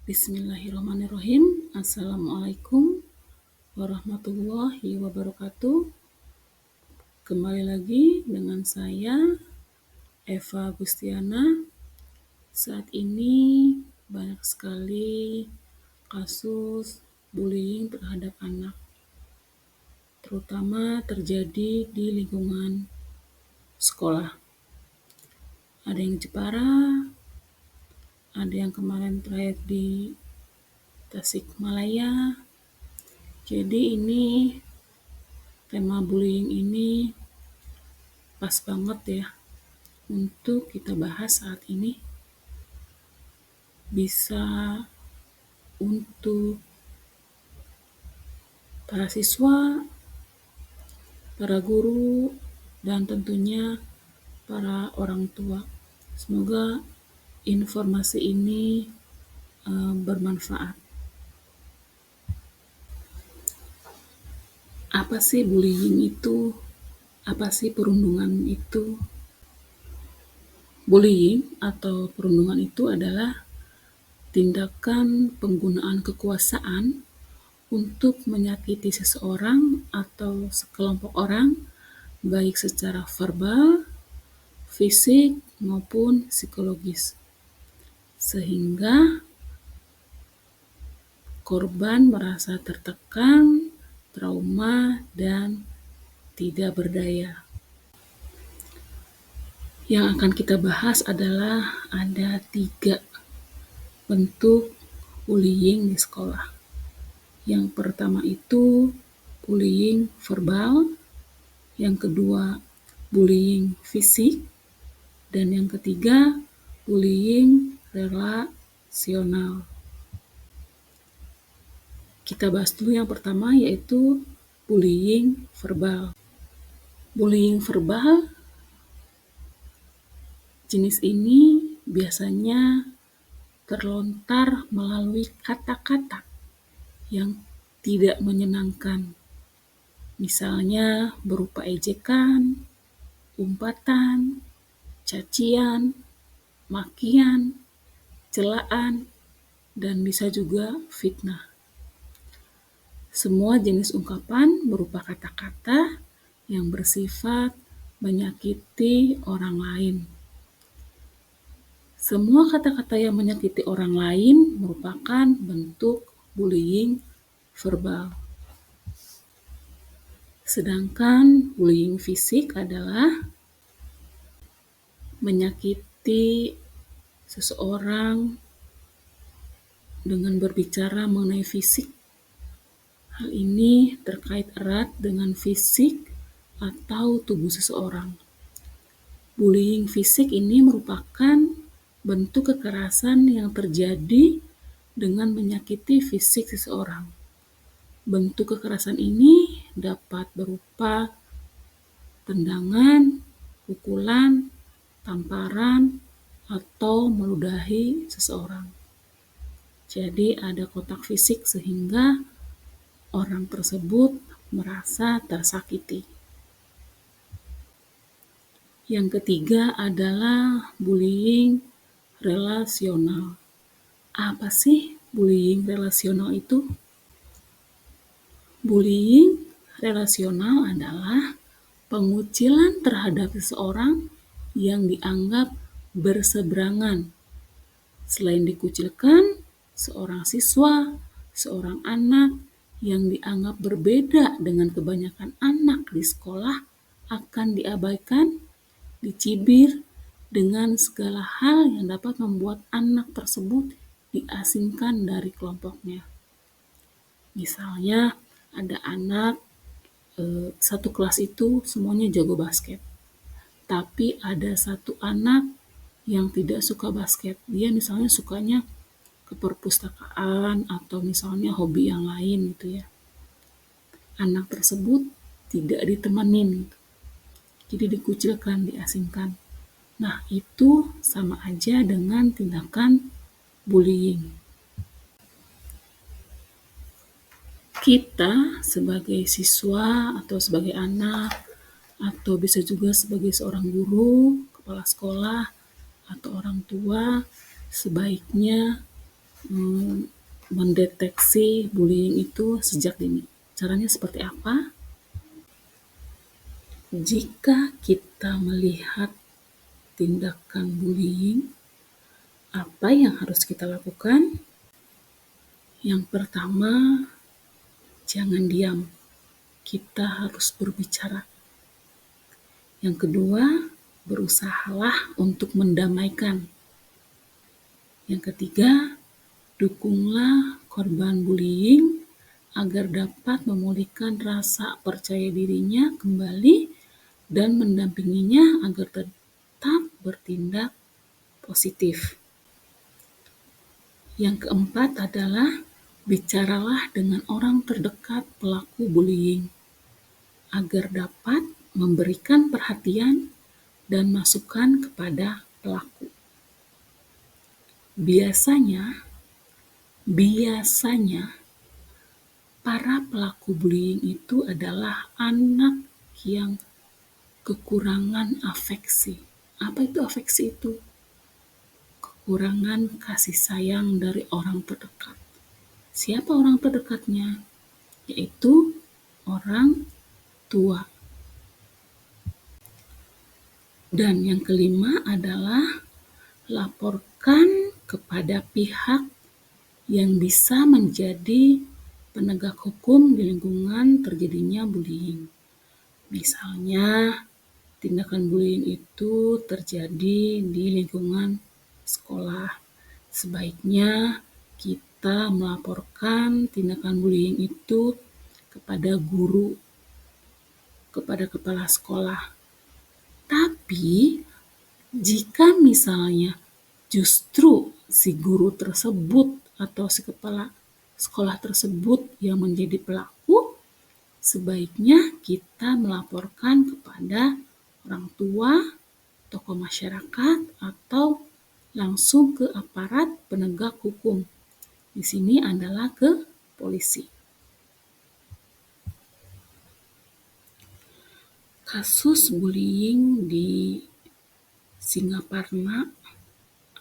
Bismillahirrahmanirrahim. Assalamualaikum warahmatullahi wabarakatuh. Kembali lagi dengan saya, Eva Gustiana. Saat ini banyak sekali kasus bullying terhadap anak, terutama terjadi di lingkungan sekolah. Ada yang di Jepara, ada yang kemarin terakhir di Tasikmalaya. Jadi ini tema bullying ini pas banget ya untuk kita bahas saat ini. Bisa untuk para siswa, para guru, dan tentunya para orang tua. Semoga informasi ini bermanfaat. Apa sih bullying itu? Apa sih perundungan itu? Bullying atau perundungan itu adalah tindakan penggunaan kekuasaan untuk menyakiti seseorang atau sekelompok orang, baik secara verbal, fisik, maupun psikologis, sehingga korban merasa tertekan, trauma, dan tidak berdaya. Yang akan kita bahas adalah ada 3 bentuk bullying di sekolah. Yang pertama itu bullying verbal, yang kedua bullying fisik, dan yang ketiga bullying relasional. Kita bahas dulu yang pertama, yaitu bullying verbal. Bullying verbal jenis ini biasanya terlontar melalui kata-kata yang tidak menyenangkan. Misalnya berupa ejekan, umpatan, cacian, makian, celaan, dan bisa juga fitnah. Semua jenis ungkapan berupa kata-kata yang bersifat menyakiti orang lain. Semua kata-kata yang menyakiti orang lain merupakan bentuk bullying verbal. Sedangkan bullying fisik adalah menyakiti seseorang dengan berbicara mengenai fisik. Hal ini terkait erat dengan fisik atau tubuh seseorang. Bullying fisik ini merupakan bentuk kekerasan yang terjadi dengan menyakiti fisik seseorang. Bentuk kekerasan ini dapat berupa tendangan, pukulan, tamparan, atau meludahi seseorang. Jadi ada kontak fisik sehingga orang tersebut merasa tersakiti. Yang ketiga adalah bullying relasional. Apa sih bullying relasional itu? Bullying relasional adalah pengucilan terhadap seseorang yang dianggap berseberangan. Selain dikucilkan, seorang siswa, seorang anak yang dianggap berbeda dengan kebanyakan anak di sekolah akan diabaikan, dicibir dengan segala hal yang dapat membuat anak tersebut diasingkan dari kelompoknya. Misalnya ada anak satu kelas itu semuanya jago basket, tapi ada satu anak yang tidak suka basket. Dia misalnya sukanya ke perpustakaan atau misalnya hobi yang lain gitu ya. Anak tersebut tidak ditemenin, jadi dikucilkan, diasingkan. Nah, itu sama aja dengan tindakan bullying. Kita sebagai siswa atau sebagai anak, atau bisa juga sebagai seorang guru, kepala sekolah, atau orang tua, sebaiknya mendeteksi bullying itu sejak dini. Caranya seperti apa? Jika kita melihat tindakan bullying, apa yang harus kita lakukan? Yang pertama, jangan diam. Kita harus berbicara. Yang kedua, berusahalah untuk mendamaikan. Yang ketiga, dukunglah korban bullying agar dapat memulihkan rasa percaya dirinya kembali dan mendampinginya agar tetap bertindak positif. Yang keempat adalah bicaralah dengan orang terdekat pelaku bullying agar dapat memberikan perhatian dan masukan kepada pelaku. Biasanya para pelaku bullying itu adalah anak yang kekurangan afeksi. Apa itu afeksi itu? Kekurangan kasih sayang dari orang terdekat. Siapa orang terdekatnya? Yaitu orang tua. Dan yang kelima adalah laporkan kepada pihak yang bisa menjadi penegak hukum di lingkungan terjadinya bullying. Misalnya, tindakan bullying itu terjadi di lingkungan sekolah. Sebaiknya kita melaporkan tindakan bullying itu kepada guru, kepada kepala sekolah. Tapi, jika misalnya justru si guru tersebut atau si kepala sekolah tersebut yang menjadi pelaku, sebaiknya kita melaporkan kepada orang tua, tokoh masyarakat, atau langsung ke aparat penegak hukum. Di sini adalah ke polisi. Kasus bullying di Singaparna,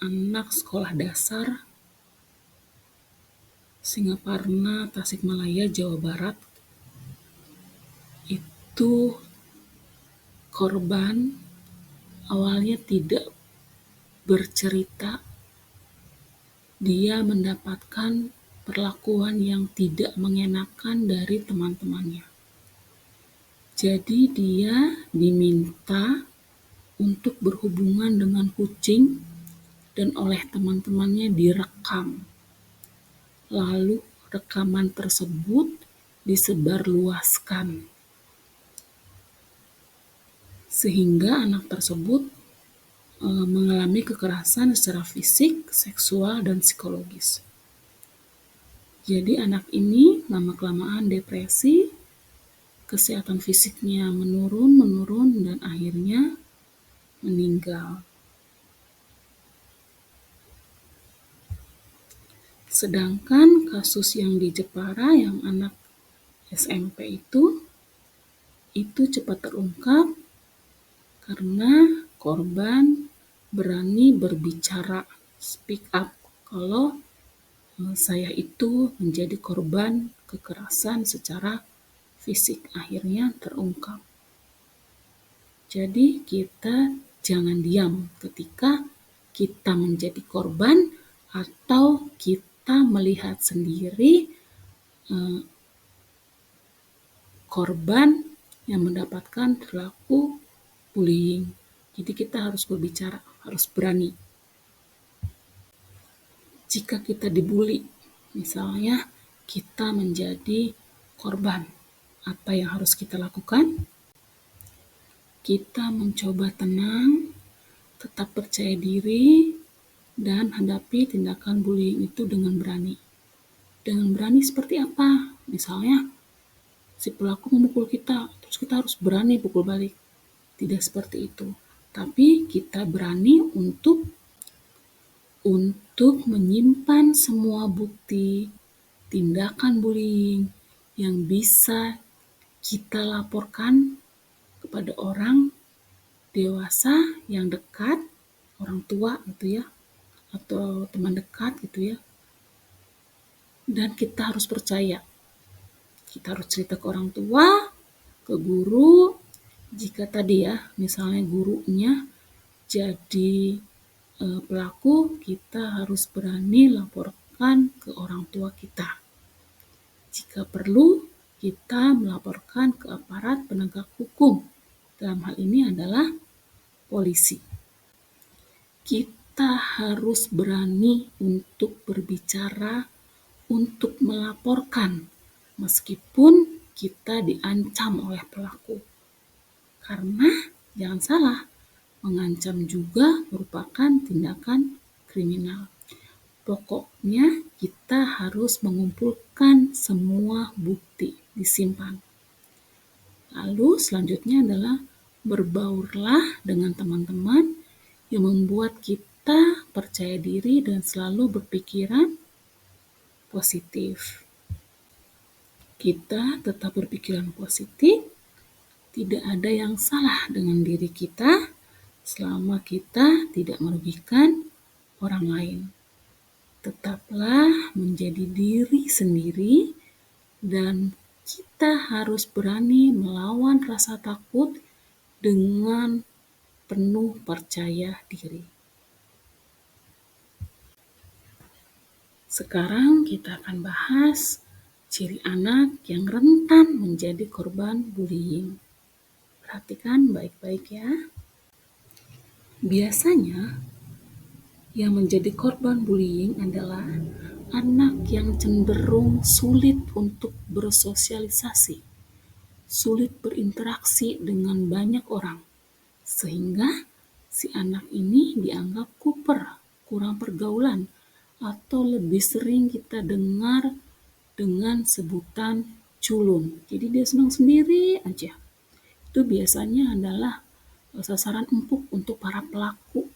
anak sekolah dasar Singaparna, Tasikmalaya, Jawa Barat, itu korban awalnya tidak bercerita. Dia mendapatkan perlakuan yang tidak mengenakan dari teman-temannya. Jadi dia diminta untuk berhubungan dengan kucing dan oleh teman-temannya direkam. Lalu rekaman tersebut disebarluaskan. Sehingga anak tersebut mengalami kekerasan secara fisik, seksual, dan psikologis. Jadi anak ini lama-kelamaan depresi, kesehatan fisiknya menurun dan akhirnya meninggal. Sedangkan kasus yang di Jepara yang anak SMP itu cepat terungkap karena korban berani berbicara, speak up, kalau saya itu menjadi korban kekerasan secara fisik, akhirnya terungkap. Jadi kita jangan diam ketika kita menjadi korban atau kita melihat sendiri korban yang mendapatkan perilaku bullying. Jadi kita harus berbicara, harus berani. Jika kita dibully, misalnya kita menjadi korban, apa yang harus kita lakukan? Kita mencoba tenang, tetap percaya diri, dan hadapi tindakan bullying itu dengan berani. Dengan berani seperti apa? Misalnya, si pelaku memukul kita, terus kita harus berani pukul balik. Tidak seperti itu. Tapi kita berani untuk menyimpan semua bukti tindakan bullying yang bisa kita laporkan kepada orang dewasa yang dekat, orang tua gitu ya, atau teman dekat gitu ya, dan kita harus percaya. Kita harus cerita ke orang tua, ke guru. Jika tadi ya, misalnya gurunya jadi pelaku, kita harus berani laporkan ke orang tua kita. Jika perlu, kita melaporkan ke aparat penegak hukum. Dalam hal ini adalah polisi. Kita harus berani untuk berbicara, untuk melaporkan, meskipun kita diancam oleh pelaku. Karena, jangan salah, mengancam juga merupakan tindakan kriminal. Pokoknya kita harus mengumpulkan semua bukti, disimpan. Lalu selanjutnya adalah berbaurlah dengan teman-teman yang membuat kita percaya diri dan selalu berpikiran positif. Kita tetap berpikiran positif, tidak ada yang salah dengan diri kita selama kita tidak merugikan orang lain. Tetaplah menjadi diri sendiri dan kita harus berani melawan rasa takut dengan penuh percaya diri. Sekarang kita akan bahas ciri anak yang rentan menjadi korban bullying. Perhatikan baik-baik ya. Biasanya yang menjadi korban bullying adalah anak yang cenderung sulit untuk bersosialisasi, sulit berinteraksi dengan banyak orang, sehingga si anak ini dianggap kuper, kurang pergaulan, atau lebih sering kita dengar dengan sebutan culun. Jadi dia senang sendiri aja. Itu biasanya adalah sasaran empuk untuk para pelaku.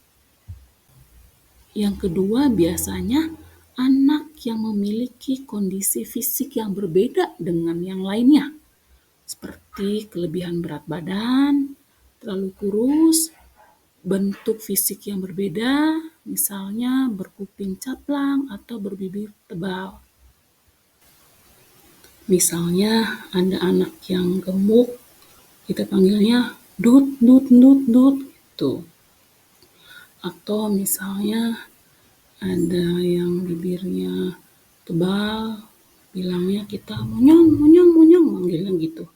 Yang kedua, biasanya anak yang memiliki kondisi fisik yang berbeda dengan yang lainnya, seperti kelebihan berat badan, terlalu kurus, bentuk fisik yang berbeda, misalnya berkuping caplang atau berbibir tebal. Misalnya ada anak yang gemuk, kita panggilnya dut, dut, dut, dut, gitu. Atau misalnya ada yang bibirnya tebal, bilangnya kita monyong, monyong, monyong, manggilnya gitu.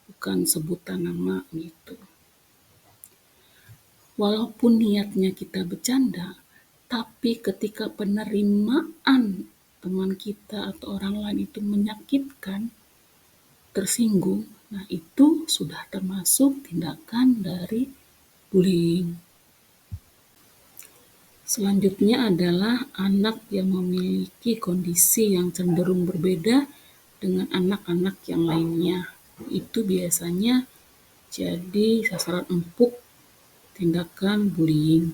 Bukan sebutan nama gitu. Walaupun niatnya kita bercanda, tapi ketika penerimaan teman kita atau orang lain itu menyakitkan, tersinggung, nah itu sudah termasuk tindakan dari bullying. Selanjutnya adalah anak yang memiliki kondisi yang cenderung berbeda dengan anak-anak yang lainnya. Itu biasanya jadi sasaran empuk tindakan bullying.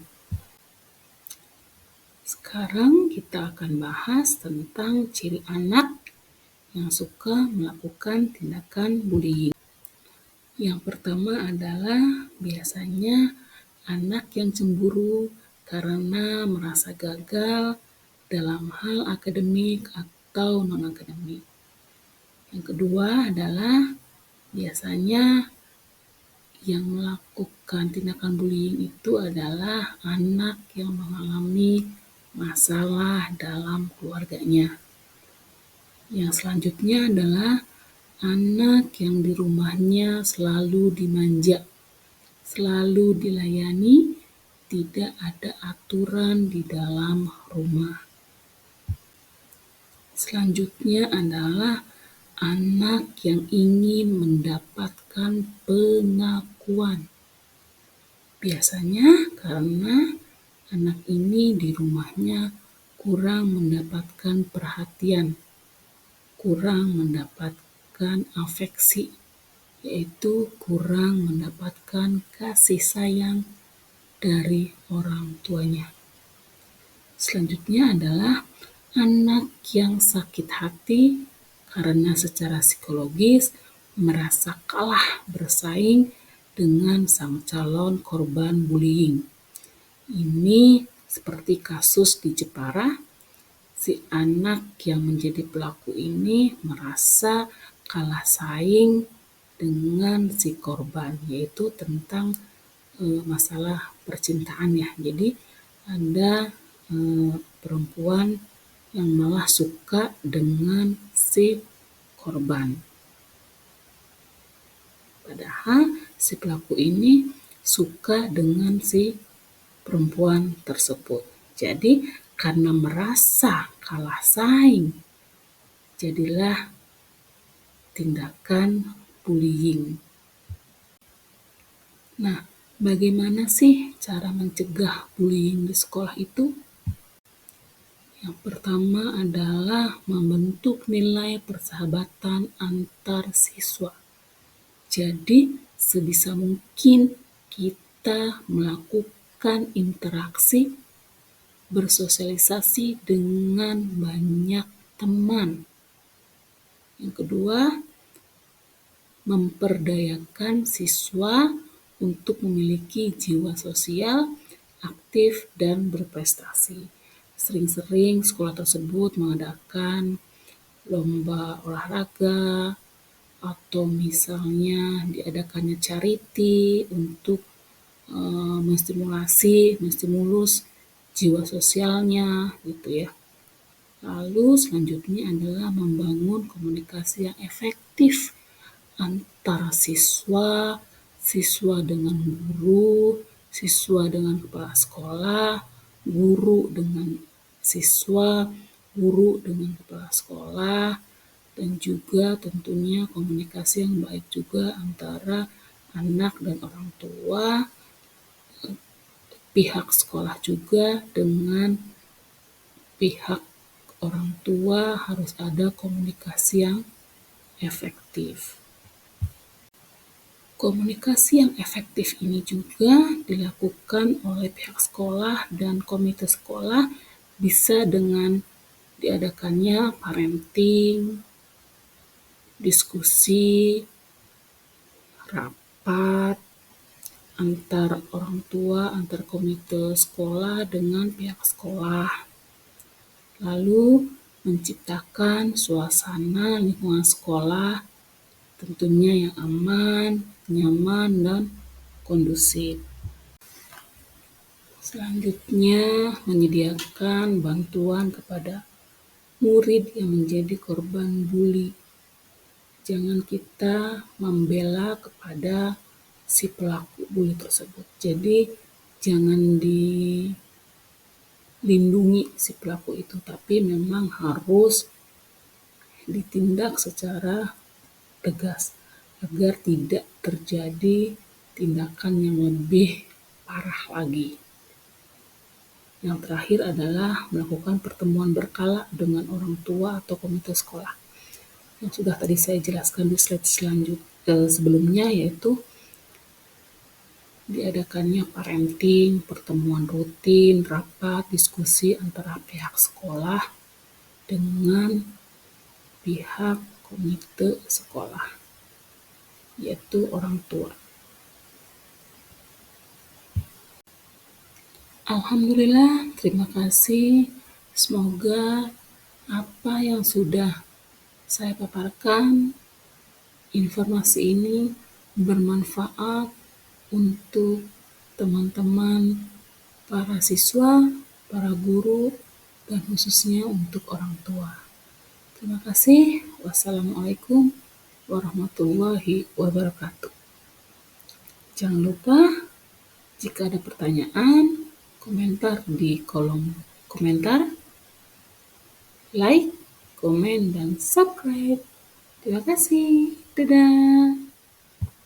Sekarang kita akan bahas tentang ciri anak yang suka melakukan tindakan bullying. Yang pertama adalah biasanya anak yang cemburu karena merasa gagal dalam hal akademik atau non-akademik. Yang kedua adalah biasanya yang melakukan tindakan bullying itu adalah anak yang mengalami masalah dalam keluarganya. Yang selanjutnya adalah anak yang di rumahnya selalu dimanja, selalu dilayani, tidak ada aturan di dalam rumah. Selanjutnya adalah anak yang ingin mendapatkan pengakuan. Biasanya karena anak ini di rumahnya kurang mendapatkan perhatian, kurang mendapatkan afeksi, yaitu kurang mendapatkan kasih sayang dari orang tuanya. Selanjutnya adalah anak yang sakit hati karena secara psikologis merasa kalah bersaing dengan sang calon korban bullying. Ini seperti kasus di Jepara, si anak yang menjadi pelaku ini merasa kalah saing dengan si korban, yaitu tentang masalah percintaan ya. Jadi ada perempuan yang malah suka dengan si korban. Padahal si pelaku ini suka dengan si perempuan tersebut. Jadi karena merasa kalah saing, jadilah tindakan bullying. Nah, bagaimana sih cara mencegah bullying di sekolah itu? Yang pertama adalah membentuk nilai persahabatan antar siswa. Jadi, sebisa mungkin kita melakukan interaksi, bersosialisasi dengan banyak teman. Yang kedua, memperdayakan siswa untuk memiliki jiwa sosial, aktif, dan berprestasi. Sering-sering sekolah tersebut mengadakan lomba olahraga, atau misalnya diadakannya charity untuk menstimulus jiwa sosialnya gitu ya. Lalu selanjutnya adalah membangun komunikasi yang efektif antara siswa, siswa dengan guru, siswa dengan kepala sekolah, guru dengan siswa, guru dengan kepala sekolah, dan juga tentunya komunikasi yang baik juga antara anak dan orang tua, pihak sekolah juga dengan pihak orang tua harus ada komunikasi yang efektif. Komunikasi yang efektif ini juga dilakukan oleh pihak sekolah dan komite sekolah bisa dengan diadakannya parenting, diskusi, rapat antar orang tua, antar komite sekolah dengan pihak sekolah. Lalu menciptakan suasana lingkungan sekolah tentunya yang aman, nyaman, dan kondusif. Selanjutnya, menyediakan bantuan kepada murid yang menjadi korban bully. Jangan kita membela kepada si pelaku bully tersebut. Jadi, jangan dilindungi si pelaku itu, tapi memang harus ditindak secara tegas agar tidak terjadi tindakan yang lebih parah lagi. Yang terakhir adalah melakukan pertemuan berkala dengan orang tua atau komite sekolah. Yang sudah tadi saya jelaskan di slide sebelumnya, yaitu diadakannya parenting, pertemuan rutin, rapat, diskusi antara pihak sekolah dengan pihak komite sekolah, yaitu orang tua. Alhamdulillah, terima kasih. Semoga apa yang sudah saya paparkan, informasi ini bermanfaat untuk teman-teman para siswa, para guru, dan khususnya untuk orang tua. Terima kasih. Wassalamualaikum warahmatullahi wabarakatuh. Jangan lupa jika ada pertanyaan, komentar di kolom komentar, like, komen, dan subscribe. Terima kasih. Dadah.